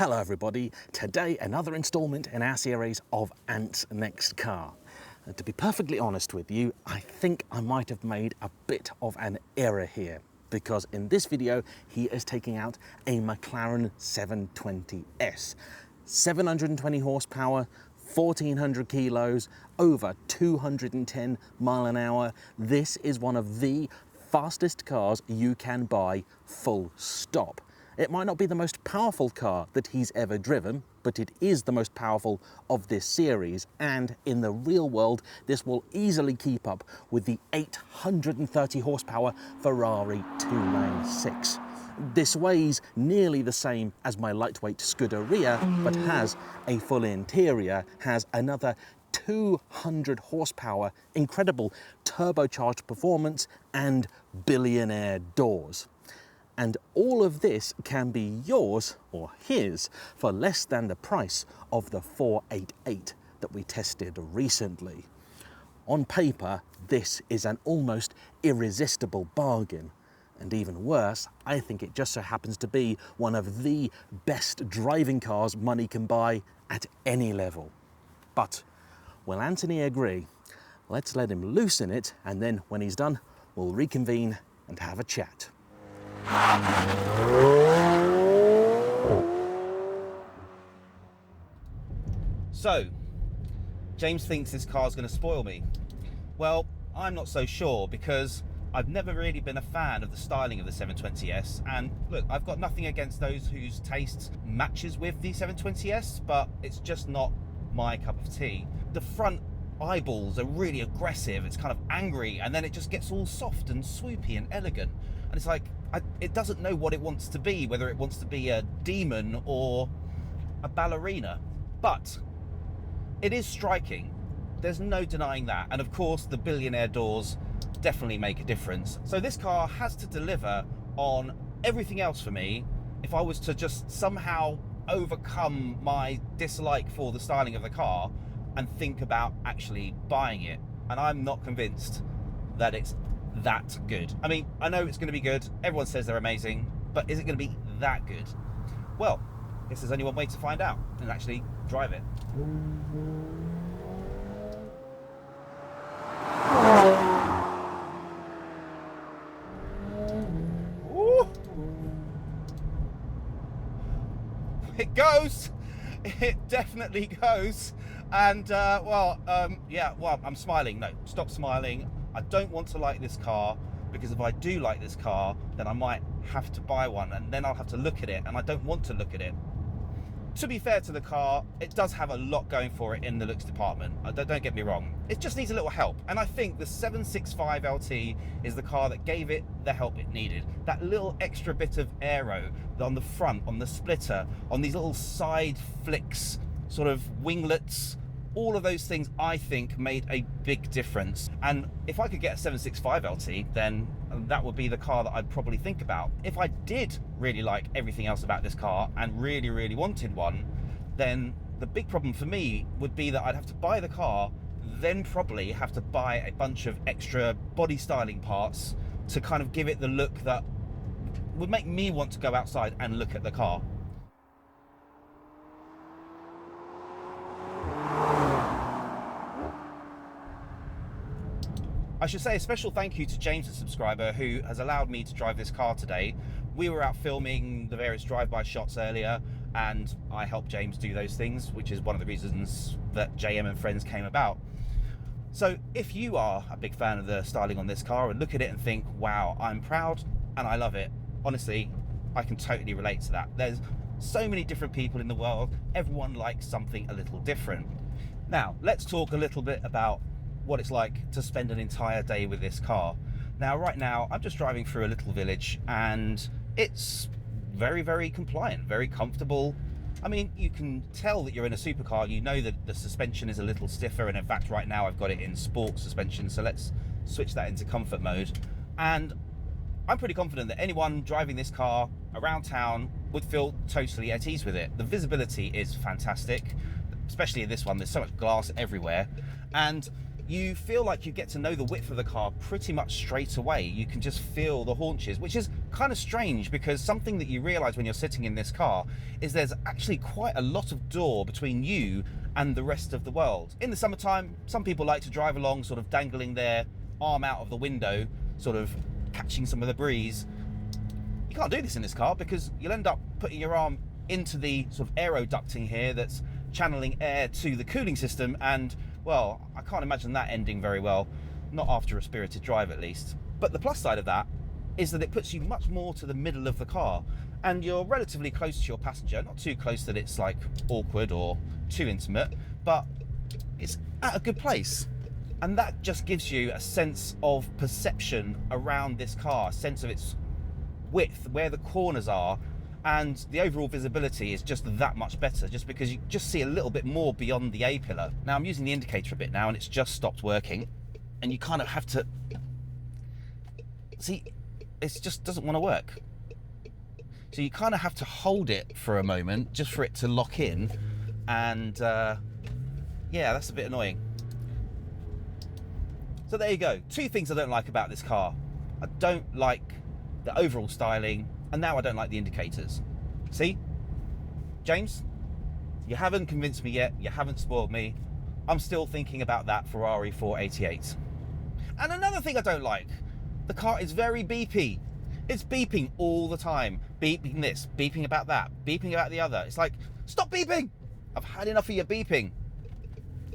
Hello everybody, today another instalment in our series of Ant's Next Car. To be perfectly honest with you, I think I might have made a bit of an error here, because in this video he is taking out a McLaren 720s. 720 horsepower, 1400 kilos, over 210 mile an hour. This is one of the fastest cars you can buy, full stop. It might not be the most powerful car that he's ever driven, but it is the most powerful of this series, and in the real world this will easily keep up with the 830 horsepower Ferrari 296. This weighs nearly the same as my lightweight Scuderia, but has a full interior, has another 200 horsepower, incredible turbocharged performance, and billionaire doors. And all of this can be yours or his for less than the price of the 488 that we tested recently. On paper, this is an almost irresistible bargain. And even worse, I think it just so happens to be one of the best driving cars money can buy at any level. But will Anthony agree? Let's let him loose in it, and then when he's done, we'll reconvene and have a chat. So, James thinks this car's going to spoil me. Well, I'm not so sure, because I've never really been a fan of the styling of the 720s, and look, I've got nothing against those whose taste matches with the 720s, but it's just not my cup of tea. The front eyeballs are really aggressive, it's kind of angry, and then it just gets all soft and swoopy and elegant, and it's like, it doesn't know what it wants to be, whether it wants to be a demon or a ballerina. But it is striking, there's no denying that, and of course the billionaire doors definitely make a difference. So this car has to deliver on everything else for me if I was to just somehow overcome my dislike for the styling of the car and think about actually buying it. And I'm not convinced that it's that good. I mean, I know it's going to be good, everyone says they're amazing, but is it going to be that good? Well, I guess there's only one way to find out, and actually drive it. Ooh. It goes! It definitely goes. And yeah, well, I'm smiling. No, stop smiling. I don't want to like this car, because if I do like this car, then I might have to buy one, and then I'll have to look at it, and I don't want to look at it. To be fair to the car, it does have a lot going for it in the looks department. Don't get me wrong. It just needs a little help, and I think the 765 LT is the car that gave it the help it needed. That little extra bit of aero on the front, on the splitter, on these little side flicks, sort of winglets, all of those things I think made a big difference. And if I could get a 765 LT, then that would be the car that I'd probably think about. If I did really like everything else about this car and really, really wanted one, then the big problem for me would be that I'd have to buy the car, then probably have to buy a bunch of extra body styling parts to kind of give it the look that would make me want to go outside and look at the car. I should say a special thank you to James, a subscriber, who has allowed me to drive this car today. We were out filming the various drive-by shots earlier, and I helped James do those things, which is one of the reasons that JayEmm Friends came about. So if you are a big fan of the styling on this car and look at it and think, wow, I'm proud and I love it, honestly, I can totally relate to that. There's so many different people in the world, everyone likes something a little different. Now, let's talk a little bit about what it's like to spend an entire day with this car. Now, right now, I'm just driving through a little village, and it's very, very compliant, very comfortable. I mean, you can tell that you're in a supercar. You know that the suspension is a little stiffer, and in fact, right now, I've got it in sport suspension, so let's switch that into comfort mode. And I'm pretty confident that anyone driving this car around town would feel totally at ease with it. The visibility is fantastic, especially in this one. There's so much glass everywhere, and you feel like you get to know the width of the car pretty much straight away. You can just feel the haunches, which is kind of strange, because something that you realize when you're sitting in this car is there's actually quite a lot of door between you and the rest of the world. In the summertime, some people like to drive along sort of dangling their arm out of the window, sort of catching some of the breeze. You can't do this in this car, because you'll end up putting your arm into the sort of aero ducting here that's channeling air to the cooling system, and well, I can't imagine that ending very well, not after a spirited drive at least. But the plus side of that is that it puts you much more to the middle of the car, and you're relatively close to your passenger, not too close that it's like awkward or too intimate, but it's at a good place. And that just gives you a sense of perception around this car, a sense of its width, where the corners are, and the overall visibility is just that much better, just because you just see a little bit more beyond the A-pillar. Now I'm using the indicator a bit now, and it's just stopped working, and you kind of have to see, it just doesn't want to work. So you kind of have to hold it for a moment just for it to lock in, and yeah, that's a bit annoying. So there you go, two things I don't like about this car. I don't like the overall styling, and now I don't like the indicators. See, James, you haven't convinced me yet, you haven't spoiled me. I'm still thinking about that Ferrari 488. And another thing I don't like, the car is very beepy. It's beeping all the time. Beeping this, beeping about that, beeping about the other. It's like, stop beeping! I've had enough of your beeping.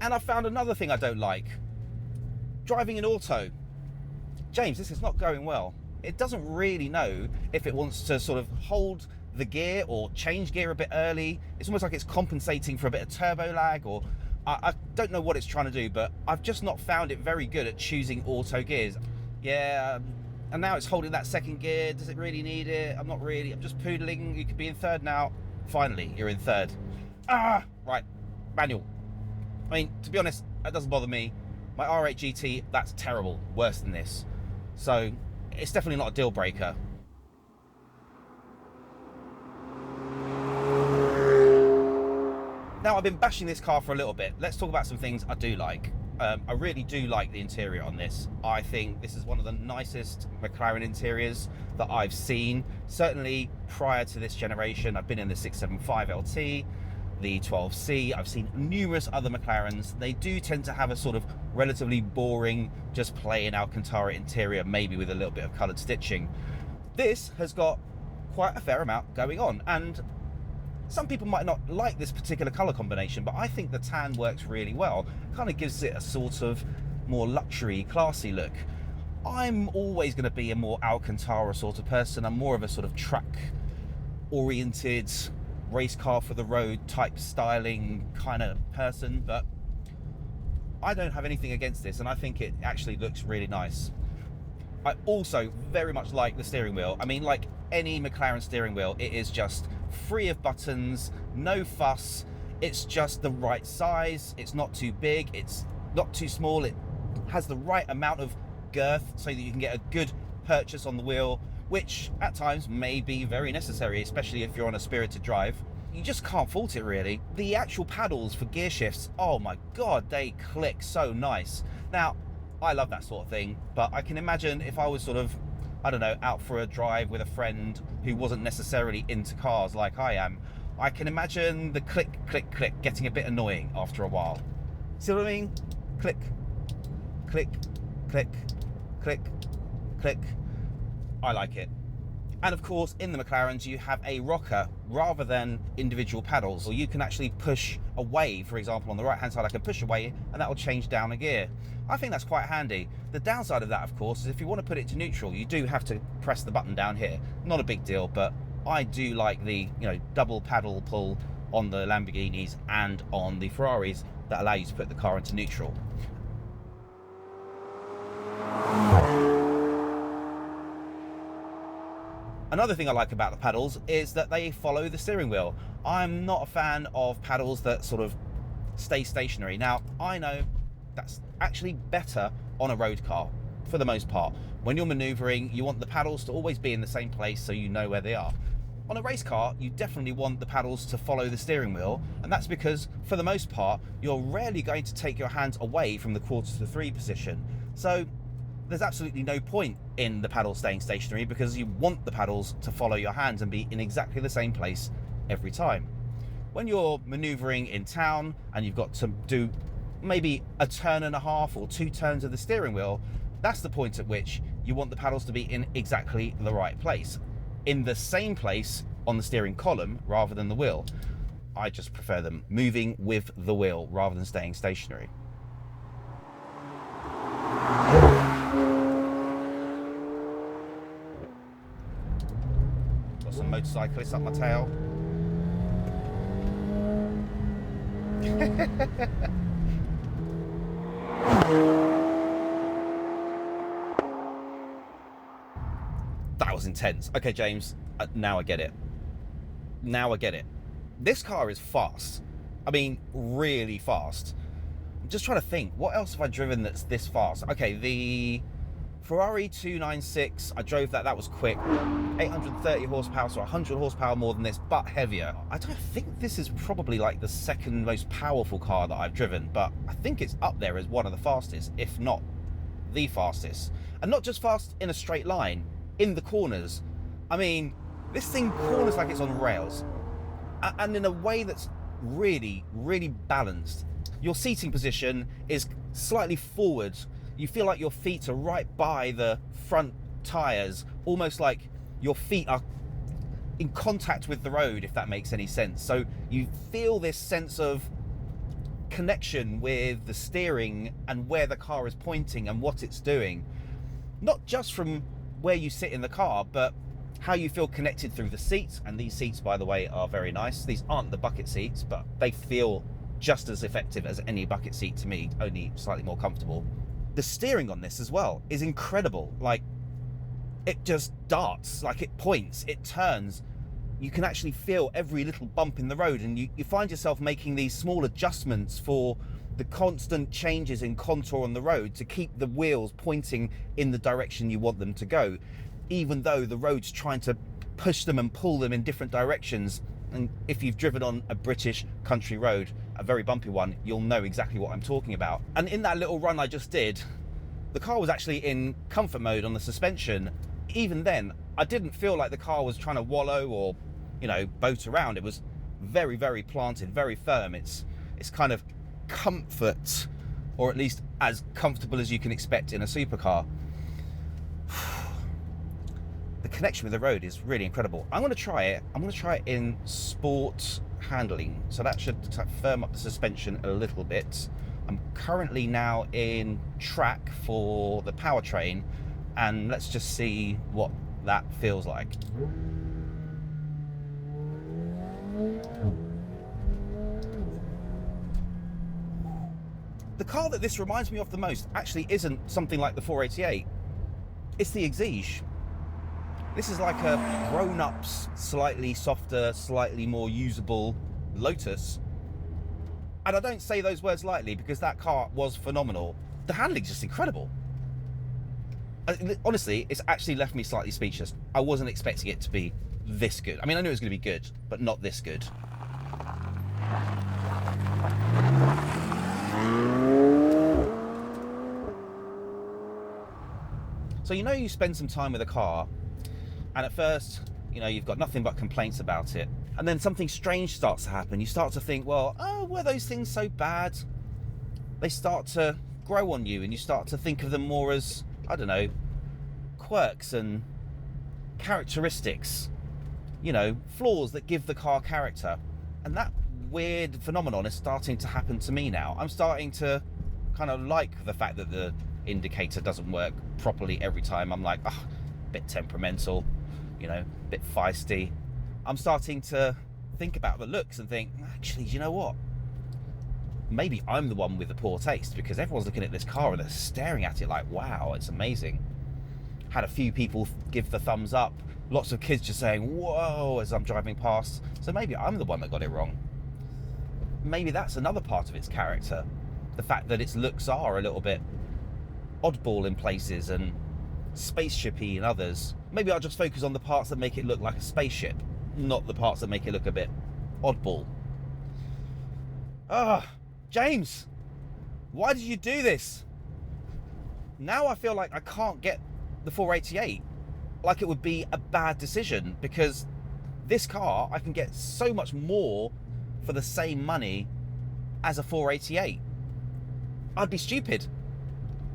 And I found another thing I don't like. Driving in auto. James, this is not going well. It doesn't really know if it wants to sort of hold the gear or change gear a bit early. It's almost like it's compensating for a bit of turbo lag, or I don't know what it's trying to do, but I've just not found it very good at choosing auto gears. Yeah, and now it's holding that second gear. Does it really need it? I'm not really, I'm just poodling. You could be in third now. Finally, you're in third. Right, manual. I mean, to be honest, that doesn't bother me. My R8 GT, that's terrible, worse than this. So it's definitely not a deal breaker. Now, I've been bashing this car for a little bit. Let's talk about some things I do like. I really do like the interior on this. I think this is one of the nicest McLaren interiors that I've seen. Certainly prior to this generation, I've been in the 675 LT, the 12C. I've seen numerous other McLarens. They do tend to have a sort of relatively boring, just plain Alcantara interior, maybe with a little bit of coloured stitching. This has got quite a fair amount going on, and some people might not like this particular colour combination, but I think the tan works really well. Kind of gives it a sort of more luxury, classy look. I'm always going to be a more Alcantara sort of person. I'm more of a sort of track-oriented, race car for the road type styling kind of person, but I don't have anything against this, and I think it actually looks really nice. I also very much like the steering wheel. I mean, like any McLaren steering wheel, it is just free of buttons, no fuss. It's just the right size. It's not too big, it's not too small. It has the right amount of girth so that you can get a good purchase on the wheel, which at times may be very necessary, especially if you're on a spirited drive. You just can't fault it, really. The actual paddles for gear shifts, oh my god, they click so nice. Now, I love that sort of thing, but I can imagine if I was sort of, I don't know, out for a drive with a friend who wasn't necessarily into cars like I am, I can imagine the click, click, click getting a bit annoying after a while. See what I mean? Click, click, click, click, click. I like it. And of course, in the McLarens, you have a rocker rather than individual paddles, or you can actually push away. For example, on the right hand side, I can push away and that will change down a gear. I think that's quite handy. The downside of that, of course, is if you want to put it to neutral, you do have to press the button down here. Not a big deal, but I do like the, you know, double paddle pull on the Lamborghinis and on the Ferraris that allow you to put the car into neutral. Another thing I like about the paddles is that they follow the steering wheel. I'm not a fan of paddles that sort of stay stationary. Now, I know that's actually better on a road car for the most part. When you're maneuvering, you want the paddles to always be in the same place so you know where they are. On a race car, you definitely want the paddles to follow the steering wheel, and that's because, for the most part, you're rarely going to take your hands away from the 1/4 to 3 position. So there's absolutely no point in the paddle staying stationary, because you want the paddles to follow your hands and be in exactly the same place every time. When you're maneuvering in town and you've got to do maybe a turn and a half or 2 turns of the steering wheel, that's the point at which you want the paddles to be in exactly the right place, in the same place on the steering column rather than the wheel. I just prefer them moving with the wheel rather than staying stationary. Got some motorcyclists up my tail. That was intense. Okay, James, now I get it. Now I get it. This car is fast. I mean, really fast. I'm just trying to think, what else have I driven that's this fast? Okay, the Ferrari 296, I drove that, that was quick. 830 horsepower, so 100 horsepower more than this, but heavier. I don't think this is probably like the second most powerful car that I've driven, but I think it's up there as one of the fastest, if not the fastest. And not just fast in a straight line, in the corners. I mean, this thing corners like it's on rails, and in a way that's really, really balanced. Your seating position is slightly forward. You feel like your feet are right by the front tires, almost like your feet are in contact with the road, if that makes any sense. So you feel this sense of connection with the steering and where the car is pointing and what it's doing. Not just from where you sit in the car, but how you feel connected through the seats. And these seats, by the way, are very nice. These aren't the bucket seats, but they feel just as effective as any bucket seat to me, only slightly more comfortable. The steering on this as well is incredible. Like, it just darts, like it points, it turns. You can actually feel every little bump in the road, and you find yourself making these small adjustments for the constant changes in contour on the road to keep the wheels pointing in the direction you want them to go, even though the road's trying to push them and pull them in different directions. And if you've driven on a British country road, a very bumpy one, you'll know exactly what I'm talking about. And in that little run I just did, the car was actually in comfort mode on the suspension. Even then, I didn't feel like the car was trying to wallow or, you know, boat around. It was very, very planted, very firm. It's kind of comfort, or at least as comfortable as you can expect in a supercar. The connection with the road is really incredible. I'm going to try it. I'm going to try it in sport handling. So that should firm up the suspension a little bit. I'm currently now in track for the powertrain, and let's just see what that feels like. The car that this reminds me of the most actually isn't something like the 488. It's the Exige. This is like a grown-up, slightly softer, slightly more usable Lotus. And I don't say those words lightly, because that car was phenomenal. The handling's just incredible. Honestly, it's actually left me slightly speechless. I wasn't expecting it to be this good. I mean, I knew it was going to be good, but not this good. So you know, you spend some time with a car, and at first, you know, you've got nothing but complaints about it. And then something strange starts to happen. You start to think, well, oh, were those things so bad? They start to grow on you, and you start to think of them more as, I don't know, quirks and characteristics. You know, flaws that give the car character. And that weird phenomenon is starting to happen to me now. I'm starting to kind of like the fact that the indicator doesn't work properly every time. I'm like, oh, a bit temperamental, you know, a bit feisty. I'm starting to think about the looks and think, actually, you know what? Maybe I'm the one with the poor taste, because everyone's looking at this car and they're staring at it like, wow, it's amazing. Had a few people give the thumbs up. Lots of kids just saying, whoa, as I'm driving past. So maybe I'm the one that got it wrong. Maybe that's another part of its character. The fact that its looks are a little bit oddball in places and spaceshipy in others. Maybe I'll just focus on the parts that make it look like a spaceship. not the parts that make it look a bit oddball. James, why did you do this? Now I feel like I can't get the 488. Like it would be a bad decision, because this car, I can get so much more for the same money as a 488. I'd be stupid.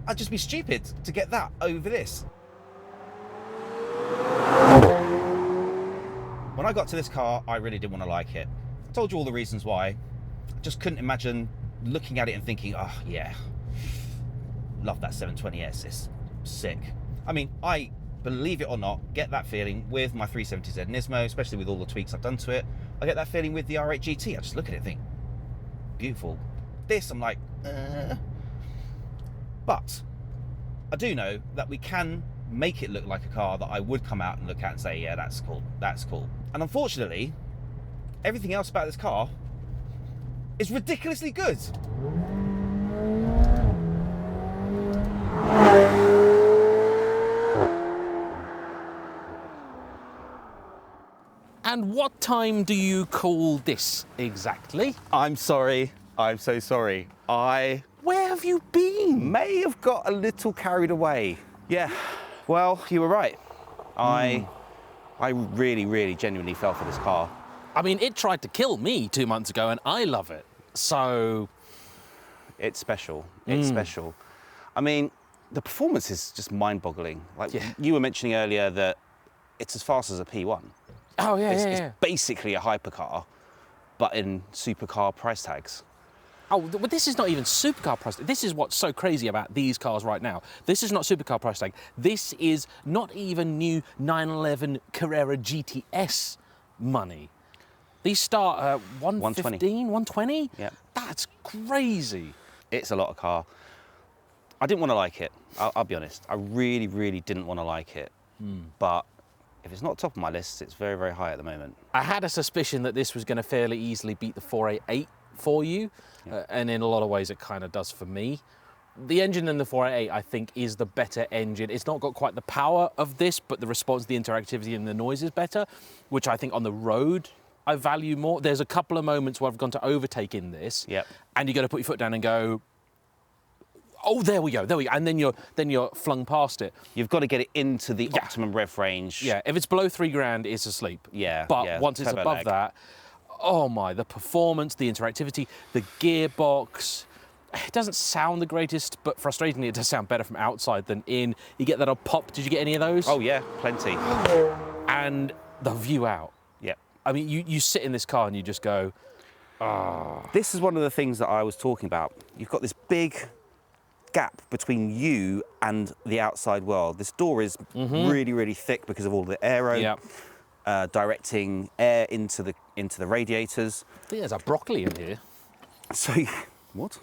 I'd just be stupid to get that over this. When I got to this car, I really didn't want to like it. I told you all the reasons why. I just couldn't imagine looking at it and thinking, oh yeah, love that 720s, it's sick. I mean, I, believe it or not, get that feeling with my 370Z Nismo, especially with all the tweaks I've done to it. I get that feeling with the R8 GT. I just look at it and think, beautiful. This, I'm like, But I do know that we can make it look like a car that I would come out and look at and say, yeah, that's cool, that's cool. And unfortunately, everything else about this car is ridiculously good. And what time do you call this exactly? I'm sorry. I'm so sorry. I Where have you been? may have got a little carried away. Yeah, well, you were right. I really, really genuinely fell for this car. I mean, it tried to kill me 2 months ago and I love it. So... It's special. It's special. I mean, the performance is just mind-boggling. Like you were mentioning earlier that it's as fast as a P1. Oh, yeah, It's basically a hypercar, but in supercar price tags. Oh, but this is not even supercar price tag. This is what's so crazy about these cars right now. This is not supercar price tag. This is not even new 911 Carrera GTS money. These start at 115, 120? Yeah. That's crazy. It's a lot of car. I didn't want to like it. I'll be honest. I really, really didn't want to like it. But if it's not top of my list, it's very, very high at the moment. I had a suspicion that this was going to fairly easily beat the 488 for you. And in a lot of ways, it kind of does for me. The engine in the 488, I think, is the better engine. It's not got quite the power of this, but the response, the interactivity and the noise is better, which I think on the road, I value more. There's a couple of moments where I've gone to overtake in this, and you got to put your foot down and go, oh, there we go, and then you're flung past it. You've got to get it into the optimum rev range. Yeah, if it's below $3,000, it's asleep. Yeah, but once it's above that, oh my, the performance, the interactivity, the gearbox. It doesn't sound the greatest, but frustratingly, it does sound better from outside than in. You get that old pop. Did you get any of those? Oh yeah, plenty. And the view out. Yeah. I mean, you sit in this car and you just go, This is one of the things that I was talking about. You've got this big gap between you and the outside world. This door is really, really thick because of all the aero, directing air into the radiators. I think there's a broccoli in here. So, what?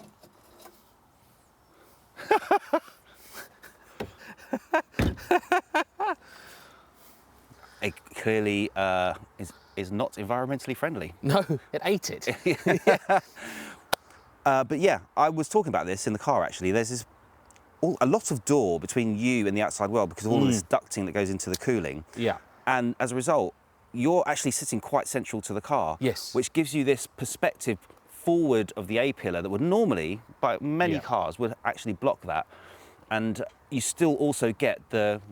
It clearly is not environmentally friendly. No, it ate it. But yeah, I was talking about this in the car actually. There's a lot of door between you and the outside world because of all of this ducting that goes into the cooling. Yeah. And as a result, you're actually sitting quite central to the car. Yes. Which gives you this perspective forward of the A-pillar that would normally, by many cars, would actually block that. And you still also get the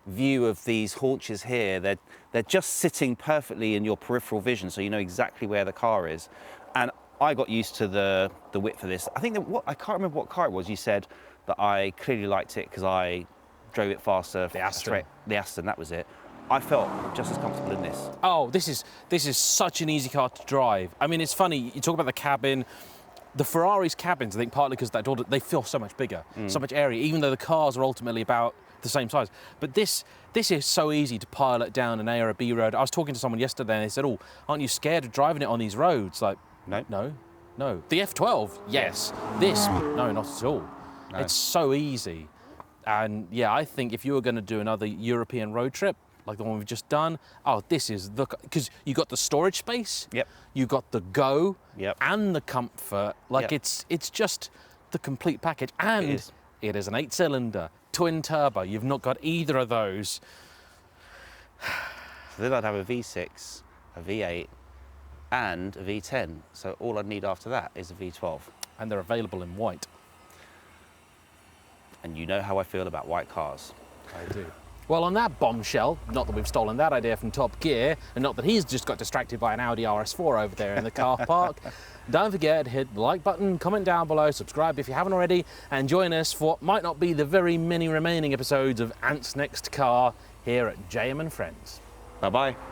view of these haunches here. They're just sitting perfectly in your peripheral vision, so you know exactly where the car is. And I got used to the width of this. I think I can't remember what car it was. You said that I clearly liked it because I drove it faster. The Aston. The Aston, that was it. I felt just as comfortable in this. Oh, this is such an easy car to drive. I mean, it's funny, you talk about the cabin. The Ferrari's cabins, I think partly because that door, they feel so much bigger, so much area, even though the cars are ultimately about the same size. But this is so easy to pilot down an A or a B road. I was talking to someone yesterday and they said, oh, aren't you scared of driving it on these roads? Like, no. The F12, yes. This, no, not at all. No. It's so easy. And yeah, I think if you were going to do another European road trip, like the one we've just done, this is because you got the storage space, you got the go, and the comfort. Like it's just the complete package. And it is an 8-cylinder, twin turbo. You've not got either of those. So then I'd have a V6 a V8 and a V10. So all I need after that is a V12. And they're available in white. And you know how I feel about white cars. I do. Well, on that bombshell, not that we've stolen that idea from Top Gear, and not that he's just got distracted by an Audi RS4 over there in the car park, don't forget to hit the like button, comment down below, subscribe if you haven't already, and join us for what might not be the very many remaining episodes of Ant's Next Car here at JayEmm Friends. Bye-bye.